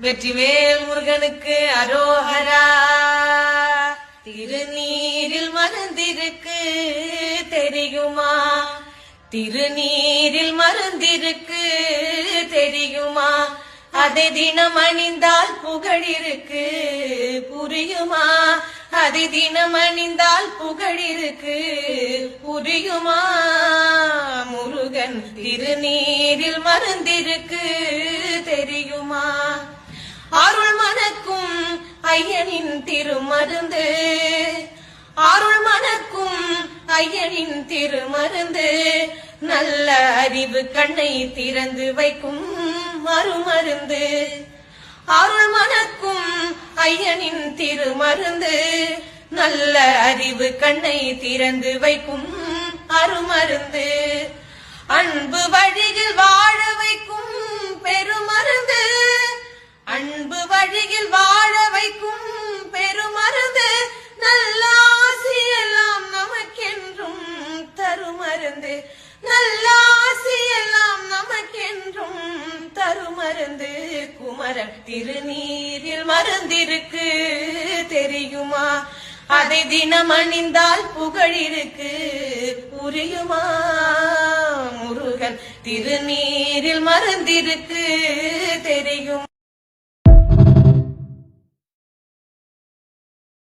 வெற்றிவேல் முருகனுக்கு அரோஹரா. திருநீரில் மருந்திருக்கு தெரியுமா? திருநீரில் மருந்திருக்கு தெரியுமா? அதை தினம் அணிந்தால் புகழிருக்கு புரியுமா? அதை தினம் அணிந்தால் புகழிருக்கு புரியுமா? முருகன் திருநீரில் மருந்திருக்கு தெரியுமா? அருள் மணக்கும் ஐயனின் திருமருந்து, அருள் மணக்கும் ஐயனின் திருமருந்து, நல்ல அறிவு கண்ணை திறந்து வைக்கும் மறுமருந்து. அருள் மணக்கும் ஐயனின் திருமருந்து, நல்ல அறிவு கண்ணை திறந்து வைக்கும் அருமருந்து. அன்பு வழியில் வாழ வைக்கும் பெருமருந்து, அன்பு வழியில் வாழ வைக்கும் பெருமருந்து, நல்ல ஆசியெல்லாம் நமக்கென்றும் தருமருந்து, நல்ல ஆசியெல்லாம் நமக்கென்றும் தருமருந்து. குமரன் திருநீரில் மருந்திருக்கு தெரியுமா? அதை தினம் அணிந்தால் புகழிருக்கு புரியுமா? முருகன் திருநீரில் மருந்திருக்கு தெரியும்.